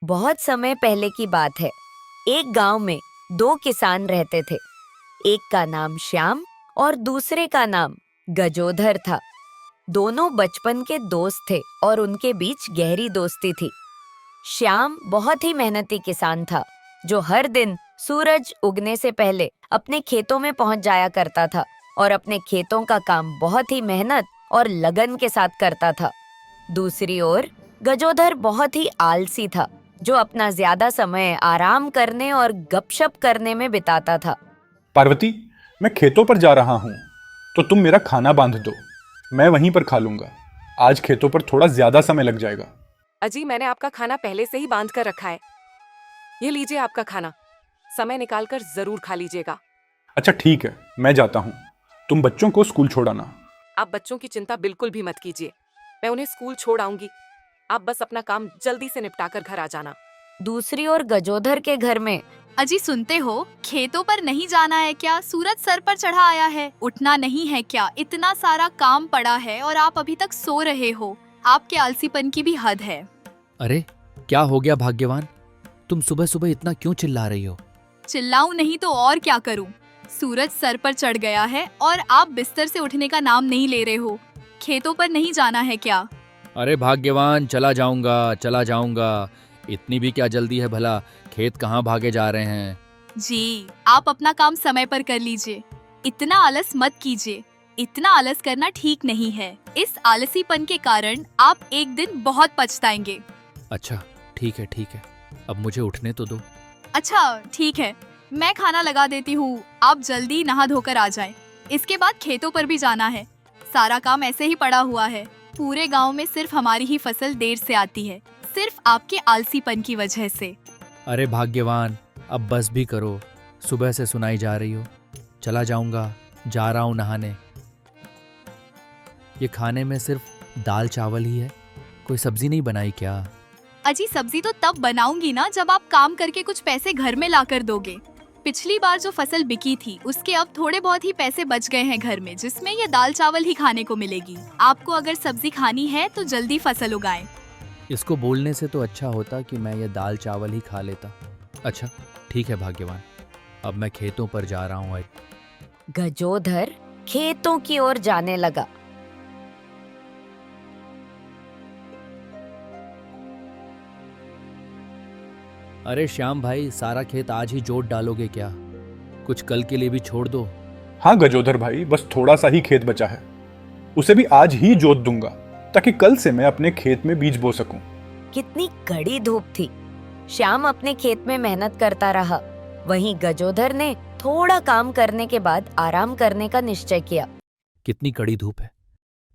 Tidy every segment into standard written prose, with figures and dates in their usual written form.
बहुत समय पहले की बात है। एक गांव में दो किसान रहते थे। एक का नाम श्याम और दूसरे का नाम गजोधर था। दोनों बचपन के दोस्त थे और उनके बीच गहरी दोस्ती थी। श्याम बहुत ही मेहनती किसान था, जो हर दिन सूरज उगने से पहले अपने खेतों में पहुंच जाया करता था और अपने खेतों का काम बहुत ही मेहनत और लगन के साथ करता था। दूसरी ओर गजोधर बहुत ही आलसी था, जो अपना ज्यादा समय आराम करने और गपशप करने में बिताता था। पार्वती, मैं खेतों पर जा रहा हूँ, तो तुम मेरा खाना बांध दो। मैं वहीं पर खा लूंगा। आज खेतों पर थोड़ा ज्यादा समय लग जाएगा। अजी, मैंने आपका खाना पहले से ही बांध कर रखा है। ये लीजिए आपका खाना, समय निकाल कर जरूर खा लीजिएगा। अच्छा ठीक है, मैं जाता हूँ। तुम बच्चों को स्कूल छोड़ाना। आप बच्चों की चिंता बिल्कुल भी मत कीजिए, मैं उन्हें स्कूल छोड़ आऊंगी। आप बस अपना काम जल्दी से निपटा कर घर आ जाना। दूसरी ओर गजोधर के घर में अजी सुनते हो, खेतों पर नहीं जाना है क्या? सूरज सर पर चढ़ा आया है, उठना नहीं है क्या? इतना सारा काम पड़ा है और आप अभी तक सो रहे हो। आपके आलसीपन की भी हद है। अरे क्या हो गया भाग्यवान, तुम सुबह सुबह इतना क्यों चिल्ला रही हो? चिल्लाऊं नहीं तो और क्या करूं? सूरज सर पर चढ़ गया है और आप बिस्तर से उठने का नाम नहीं ले रहे हो। खेतों पर नहीं जाना है क्या? अरे भाग्यवान, चला जाऊंगा चला जाऊंगा। इतनी भी क्या जल्दी है भला? खेत कहाँ भागे जा रहे हैं? जी, आप अपना काम समय पर कर लीजिए। इतना आलस मत कीजिए। इतना आलस करना ठीक नहीं है। इस आलसीपन के कारण आप एक दिन बहुत पछताएंगे। अच्छा ठीक है, अब मुझे उठने तो दो। अच्छा ठीक है, मैं खाना लगा देती हूँ। आप जल्दी नहा धोकर आ जाएं। इसके बाद खेतों पर भी जाना है। सारा काम ऐसे ही पड़ा हुआ है। पूरे गांव में सिर्फ हमारी ही फसल देर से आती है, सिर्फ आपके आलसीपन की वजह से। अरे भाग्यवान, अब बस भी करो। सुबह से सुनाई जा रही हो। चला जाऊंगा, जा रहा हूँ नहाने। ये खाने में सिर्फ दाल चावल ही है, कोई सब्जी नहीं बनाई क्या? अजी सब्जी तो तब बनाऊंगी ना जब आप काम करके कुछ पैसे घर में लाकर दोगे। पिछली बार जो फसल बिकी थी उसके अब थोड़े बहुत ही पैसे बच गए हैं घर में, जिसमें ये दाल चावल ही खाने को मिलेगी। आपको अगर सब्जी खानी है तो जल्दी फसल उगाएं। इसको बोलने से तो अच्छा होता कि मैं ये दाल चावल ही खा लेता। अच्छा ठीक है भाग्यवान, अब मैं खेतों पर जा रहा हूँ। गजोधर खेतों की ओर जाने लगा। अरे श्याम भाई, सारा खेत आज ही जोत डालोगे क्या? कुछ कल के लिए भी छोड़ दो। हाँ गजोधर भाई, बस थोड़ा सा ही खेत बचा है, उसे भी आज ही जोत दूंगा, ताकि कल से मैं अपने खेत में बीज बो सकूं। कितनी कड़ी धूप थी। श्याम अपने खेत में मेहनत करता रहा। वहीं गजोधर ने थोड़ा काम करने के बाद आराम करने का निश्चय किया। कितनी कड़ी धूप है।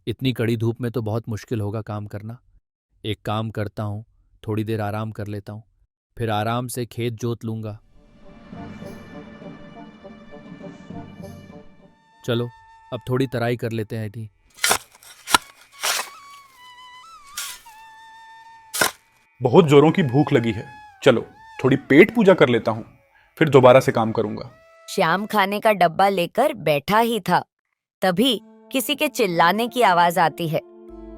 इतनी कड़ी धूप में तो बहुत मुश्किल होगा काम करना। एक काम करता हूँ, थोड़ी देर आराम कर लेता हूँ, फिर आराम से खेत जोत लूंगा। चलो अब थोड़ी तराई कर लेते हैं। जी बहुत जोरों की भूख लगी है, चलो थोड़ी पेट पूजा कर लेता हूँ, फिर दोबारा से काम करूंगा। श्याम खाने का डब्बा लेकर बैठा ही था, तभी किसी के चिल्लाने की आवाज आती है।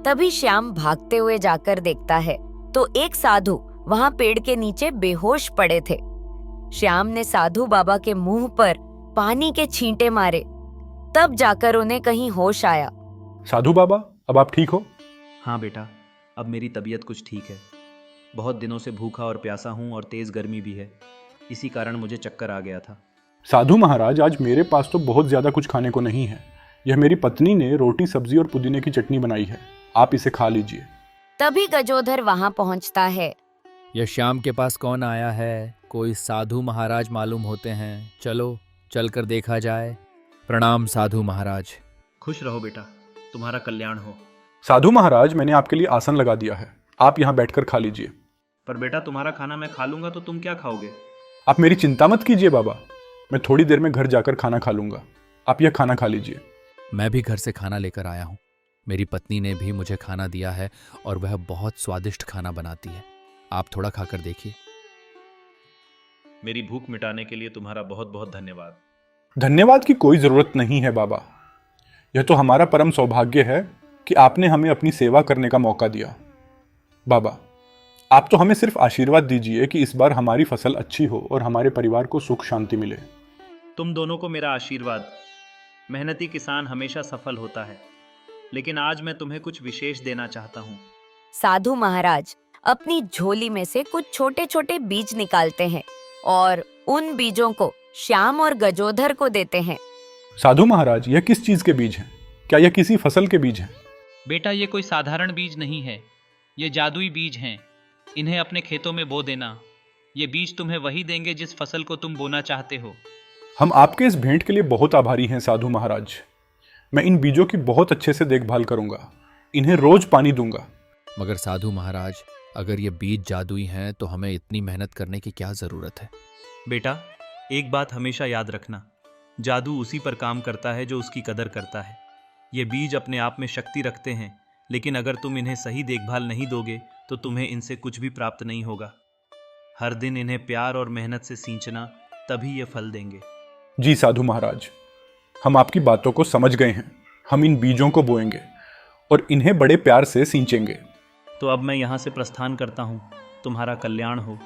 तभी श्याम भागते हुए जाकर देखता है तो एक साधु वहां पेड़ के नीचे बेहोश पड़े थे। श्याम ने साधु बाबा के मुंह पर पानी के छींटे मारे, तब जाकर उन्हें कहीं होश आया। साधु बाबा, अब आप ठीक हो? हाँ बेटा, अब मेरी तबीयत कुछ ठीक है। बहुत दिनों से भूखा और प्यासा हूँ और तेज़ गर्मी भी है, इसी कारण मुझे चक्कर आ गया था। साधु महाराज, आज मेरे पास तो बहुत ज्यादा कुछ खाने को नहीं है। यह मेरी पत्नी ने रोटी सब्जी और पुदीने की चटनी बनाई है, आप इसे खा लीजिए। तभी गजोधर वहां पहुंचता है। यह श्याम के पास कौन आया है? कोई साधु महाराज मालूम होते हैं। चलो चलकर देखा जाए। प्रणाम साधु महाराज। खुश रहो बेटा, तुम्हारा कल्याण हो। साधु महाराज, मैंने आपके लिए आसन लगा दिया है, आप यहाँ बैठकर खा लीजिए। पर बेटा, तुम्हारा खाना मैं खा लूंगा तो तुम क्या खाओगे? आप मेरी चिंता मत कीजिए बाबा, मैं थोड़ी देर में घर जाकर खाना खा लूंगा। आप यह खाना खा लीजिए। मैं भी घर से खाना लेकर आया हूँ। मेरी पत्नी ने भी मुझे खाना दिया है और वह बहुत स्वादिष्ट खाना बनाती है। आप थोड़ा खाकर देखिए। मेरी भूख मिटाने के लिए तुम्हारा बहुत बहुत धन्यवाद। धन्यवाद की कोई जरूरत नहीं है बाबा, यह तो हमारा परम सौभाग्य है कि आपने हमें अपनी सेवा करने का मौका दिया। बाबा, आप तो हमें सिर्फ आशीर्वाद दीजिए कि इस बार हमारी फसल अच्छी हो और हमारे परिवार को सुख शांति मिले। तुम दोनों को मेरा आशीर्वाद। मेहनती किसान हमेशा सफल होता है, लेकिन आज मैं तुम्हें कुछ विशेष देना चाहता हूँ। साधु महाराज अपनी झोली में से कुछ छोटे छोटे बीज निकालते हैं और उन बीजों को श्याम और गजोधर को देते हैं। साधु महाराज, यह किस चीज के बीज हैं? क्या यह किसी फसल के बीज हैं? बेटा, ये कोई साधारण बीज नहीं है, ये जादुई बीज हैं। इन्हें अपने खेतों में बो देना। ये बीज तुम्हें वही देंगे जिस फसल को तुम बोना चाहते हो। हम आपके इस भेंट के लिए बहुत आभारी हैं साधु महाराज। मैं इन बीजों की बहुत अच्छे से देखभाल करूंगा, इन्हें रोज पानी दूंगा। मगर साधु महाराज, अगर ये बीज जादुई हैं तो हमें इतनी मेहनत करने की क्या ज़रूरत है? बेटा, एक बात हमेशा याद रखना, जादू उसी पर काम करता है जो उसकी कदर करता है। ये बीज अपने आप में शक्ति रखते हैं, लेकिन अगर तुम इन्हें सही देखभाल नहीं दोगे तो तुम्हें इनसे कुछ भी प्राप्त नहीं होगा। हर दिन इन्हें प्यार और मेहनत से सींचना, तभी ये फल देंगे। जी साधु महाराज, हम आपकी बातों को समझ गए हैं। हम इन बीजों को बोएंगे और इन्हें बड़े प्यार से सींचेंगे। तो अब मैं यहाँ से प्रस्थान करता हूँ। तुम्हारा कल्याण हो।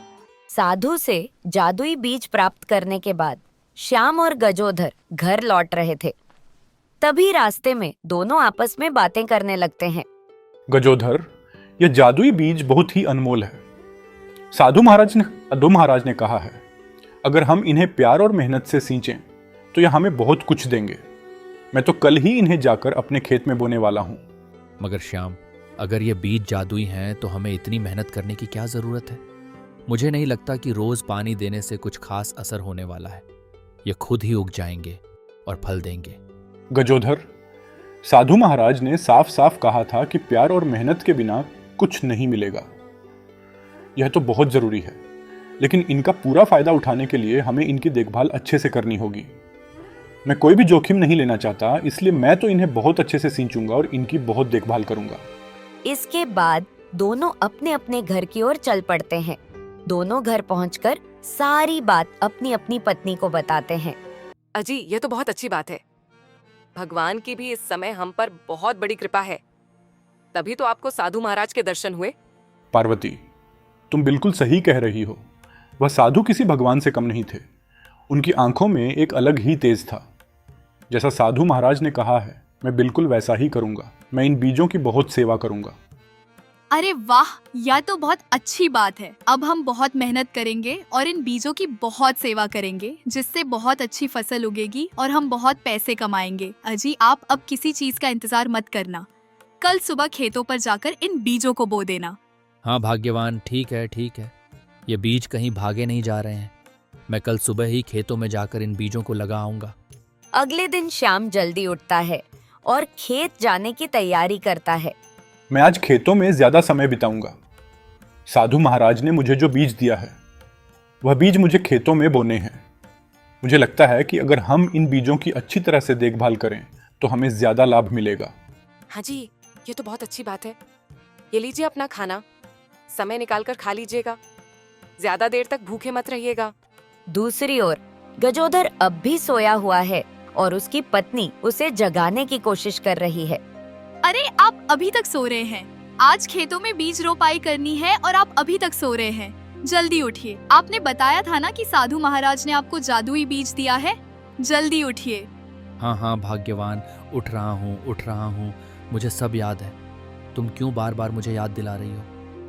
साधु से जादुई बीज प्राप्त करने के बाद श्याम और गजोधर घर लौट रहे थे। तभी रास्ते में दोनों आपस में बातें करने लगते हैं। गजोधर, यह जादुई बीज बहुत ही अनमोल है। साधु महाराज ने कहा है, अगर हम इन्हें प्यार और मेहनत से सींचें तो यह हमें बहुत कुछ देंगे। मैं तो कल ही इन्हें जाकर अपने खेत में बोने वाला हूँ। मगर श्याम, अगर ये बीज जादुई हैं तो हमें इतनी मेहनत करने की क्या ज़रूरत है? मुझे नहीं लगता कि रोज़ पानी देने से कुछ खास असर होने वाला है। ये खुद ही उग जाएंगे और फल देंगे। गजोधर, साधु महाराज ने साफ साफ कहा था कि प्यार और मेहनत के बिना कुछ नहीं मिलेगा। यह तो बहुत जरूरी है, लेकिन इनका पूरा फायदा उठाने के लिए हमें इनकी देखभाल अच्छे से करनी होगी। मैं कोई भी जोखिम नहीं लेना चाहता, इसलिए मैं तो इन्हें बहुत अच्छे से सींचूंगा और इनकी बहुत देखभाल करूंगा। इसके बाद दोनों अपने अपने घर की ओर चल पड़ते हैं। दोनों घर पहुंचकर सारी बात अपनी अपनी पत्नी को बताते हैं। अजी, ये तो बहुत अच्छी बात है। भगवान की भी इस समय हम पर बहुत बड़ी कृपा है, तभी तो आपको साधु महाराज के दर्शन हुए। पार्वती, तुम बिल्कुल सही कह रही हो। वह साधु किसी भगवान से कम नहीं थे। उनकी आंखों में एक अलग ही तेज था। जैसा साधु महाराज ने कहा है, मैं बिल्कुल वैसा ही करूंगा। मैं इन बीजों की बहुत सेवा करूंगा। अरे वाह, यह तो बहुत अच्छी बात है। अब हम बहुत मेहनत करेंगे और इन बीजों की बहुत सेवा करेंगे, जिससे बहुत अच्छी फसल उगेगी और हम बहुत पैसे कमाएंगे। अजी, आप अब किसी चीज का इंतजार मत करना। कल सुबह खेतों पर जाकर इन बीजों को बो देना। हाँ भाग्यवान, ठीक है ठीक है। ये बीज कहीं भागे नहीं जा रहे हैं। मैं कल सुबह ही खेतों में जाकर इन बीजों को लगा आऊंगा। अगले दिन शाम जल्दी उठता है और खेत जाने की तैयारी करता है। मैं आज खेतों में ज्यादा समय बिताऊंगा। साधु महाराज ने मुझे जो बीज दिया है, वह बीज मुझे खेतों में बोने हैं। मुझे लगता है कि अगर हम इन बीजों की अच्छी तरह से देखभाल करें तो हमें ज्यादा लाभ मिलेगा। हाँ जी, ये तो बहुत अच्छी बात है। ये लीजिए अपना खाना, समय निकालकर खा लीजिएगा। ज्यादा देर तक भूखे मत रहिएगा। दूसरी ओर गजोधर अब भी सोया हुआ है और उसकी पत्नी उसे जगाने की कोशिश कर रही है। अरे, आप अभी तक सो रहे हैं? आज खेतों में बीज रोपाई करनी है और आप अभी तक सो रहे हैं। जल्दी उठिए। आपने बताया था ना कि साधु महाराज ने आपको जादुई बीज दिया है। जल्दी उठिए। हाँ हाँ भाग्यवान, उठ रहा हूँ। मुझे सब याद है। तुम क्यों बार बार मुझे याद दिला रही हो?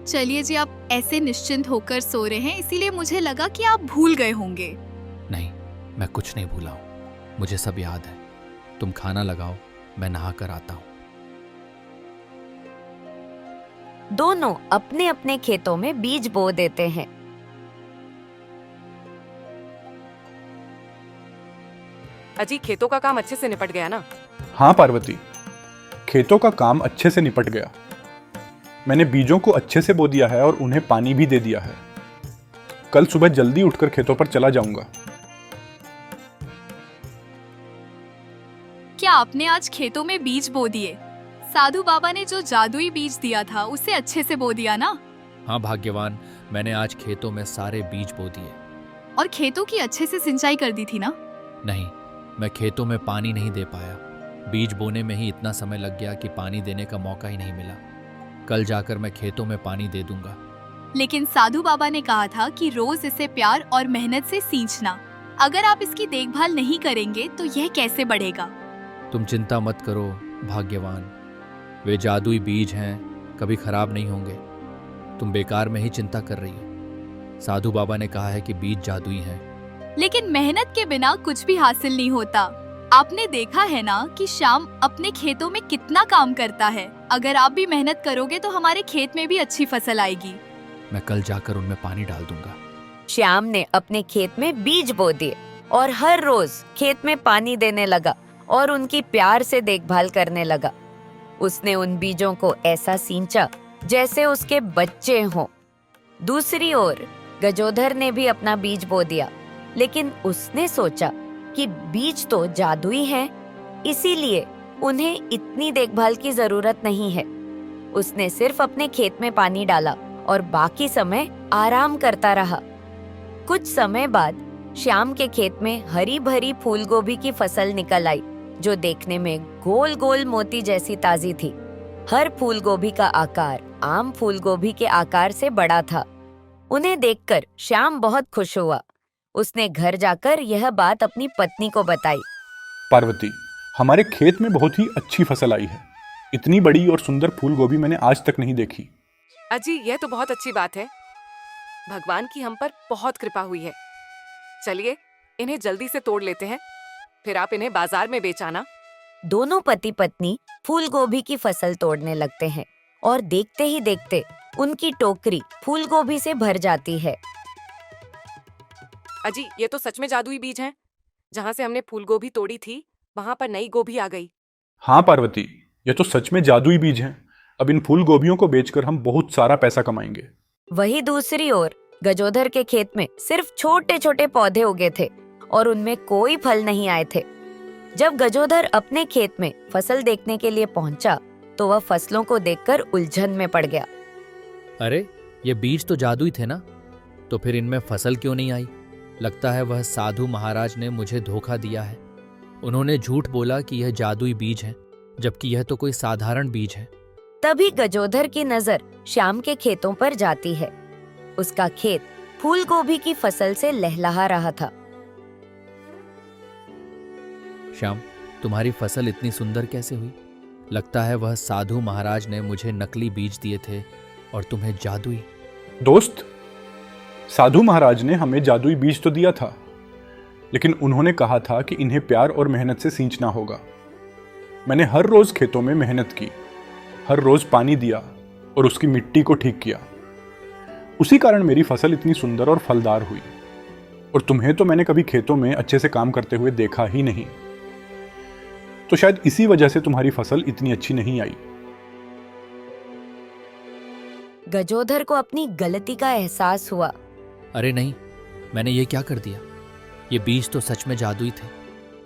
चलिए जी, आप ऐसे निश्चिंत होकर सो रहे हैं, इसीलिए मुझे लगा कि आप भूल गए होंगे। नहीं, मैं कुछ नहीं भूला हूँ। मुझे सब याद है। तुम खाना लगाओ, मैं नहा कर आता हूँ। दोनों अपने अपने खेतों में बीज बो देते हैं। अजी, खेतों का काम अच्छे से निपट गया ना? हाँ पार्वती, खेतों का काम अच्छे से निपट गया। मैंने बीजों को अच्छे से बो दिया है और उन्हें पानी भी दे दिया है। कल सुबह जल्दी उठकर खेतों पर चला जाऊंगा। क्या आपने आज खेतों में बीज बो दिए? साधु बाबा ने जो जादुई बीज दिया था उसे अच्छे से बो दिया ना? हाँ भाग्यवान, मैंने आज खेतों में सारे बीज बो दिए। और खेतों की अच्छे से सिंचाई कर दी थी ना? नहीं, मैं खेतों में पानी नहीं दे पाया। बीज बोने में ही इतना समय लग गया कि पानी देने का मौका ही नहीं मिला। कल जाकर मैं खेतों में पानी दे दूंगा। लेकिन साधु बाबा ने कहा था कि रोज इसे प्यार और मेहनत से सींचना। अगर आप इसकी देखभाल नहीं करेंगे तो यह कैसे बढ़ेगा? तुम चिंता मत करो भाग्यवान, वे जादुई बीज हैं, कभी खराब नहीं होंगे। तुम बेकार में ही चिंता कर रही हो। साधु बाबा ने कहा है कि बीज जादुई हैं। लेकिन मेहनत के बिना कुछ भी हासिल नहीं होता। आपने देखा है ना कि श्याम अपने खेतों में कितना काम करता है। अगर आप भी मेहनत करोगे तो हमारे खेत में भी अच्छी फसल आएगी। मैं कल जाकर उनमें पानी डाल दूंगा। श्याम ने अपने खेत में बीज बो दिए और हर रोज खेत में पानी देने लगा और उनकी प्यार से देखभाल करने लगा। उसने उन बीजों को ऐसा सींचा जैसे उसके बच्चे हों। दूसरी ओर गजोधर ने भी अपना बीज बो दिया, लेकिन उसने सोचा कि बीज तो जादुई हैं, इसीलिए उन्हें इतनी देखभाल की जरूरत नहीं है। उसने सिर्फ अपने खेत में पानी डाला और बाकी समय आराम करता रहा। कुछ समय बाद श्याम के खेत में हरी भरी फूल गोभी की फसल निकल आई, जो देखने में गोल गोल मोती जैसी ताजी थी। हर फूल गोभी का आकार आम फूल गोभी के आकार से बड़ा था। उन्हें देखकर श्याम बहुत खुश हुआ। उसने घर जाकर यह बात अपनी पत्नी को बताई। पार्वती, हमारे खेत में बहुत ही अच्छी फसल आई है। इतनी बड़ी और सुंदर फूल गोभी मैंने आज तक नहीं देखी। अजी, यह तो बहुत अच्छी बात है। भगवान की हम पर बहुत कृपा हुई है। चलिए इन्हें जल्दी से तोड़ लेते हैं, फिर आप इन्हें बाजार में बेचाना। दोनों पति पत्नी फूल गोभी की फसल तोड़ने लगते हैं और देखते ही देखते उनकी टोकरी फूल गोभी से भर जाती है। अजी, ये तो सच में जादुई बीज हैं। जहाँ से हमने फूल गोभी तोड़ी थी वहां पर नई गोभी आ गई। हाँ पार्वती, ये तो सच में जादुई बीज हैं। अब इन फूल गोभियों को बेचकर हम बहुत सारा पैसा कमाएंगे। वही दूसरी ओर गजोधर के खेत में सिर्फ छोटे छोटे पौधे उगे थे और उनमें कोई फल नहीं आए थे। जब गजोधर अपने खेत में फसल देखने के लिए पहुंचा तो वह फसलों को देखकर उलझन में पड़ गया। अरे, ये बीज तो जादुई थे ना, तो फिर इनमें फसल क्यों नहीं आई? लगता है वह साधु महाराज ने मुझे धोखा दिया है। उन्होंने झूठ बोला कि यह जादुई बीज है, जबकि यह तो कोई साधारण बीज है। तभी गजोधर की नजर श्याम के खेतों पर जाती है। उसका खेत फूल गोभी की फसल से लहलहा रहा था। श्याम, तुम्हारी फसल इतनी सुंदर कैसे हुई? लगता है वह साधु महाराज ने मुझे नकली बीज दिए थे और तुम्हें जादुई। दोस्त, साधु महाराज ने हमें जादुई बीज तो दिया था, लेकिन उन्होंने कहा था कि इन्हें प्यार और मेहनत से सींचना होगा। मैंने हर रोज खेतों में मेहनत की, हर रोज पानी दिया और उसकी मिट्टी को ठीक किया। उसी कारण मेरी फसल इतनी सुंदर और फलदार हुई। और तुम्हें तो मैंने कभी खेतों में अच्छे से काम करते हुए देखा ही नहीं, तो शायद इसी वजह से तुम्हारी फसल इतनी अच्छी नहीं आई। गजोधर को अपनी गलती का एहसास हुआ। अरे नहीं, मैंने ये क्या कर दिया? ये बीज तो सच में जादुई थे।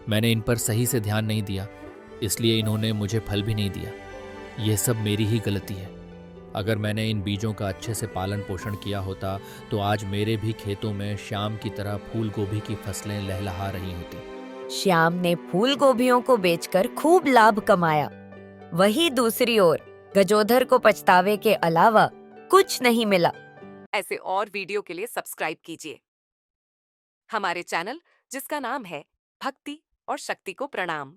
मैंने इन पर सही से ध्यान नहीं दिया, इसलिए इन्होंने मुझे फल भी नहीं दिया। यह सब मेरी ही गलती है। अगर मैंने इन बीजों का अच्छे से पालन पोषण किया होता तो आज मेरे भी खेतों में श्याम की तरह फूल गोभी की फसलें लहलहा रही होती। श्याम ने फूल गोभियों को बेचकर खूब लाभ कमाया। वही दूसरी ओर गजोधर को पछतावे के अलावा कुछ नहीं मिला। ऐसे और वीडियो के लिए सब्सक्राइब कीजिए हमारे चैनल, जिसका नाम है भक्ति और शक्ति को प्रणाम।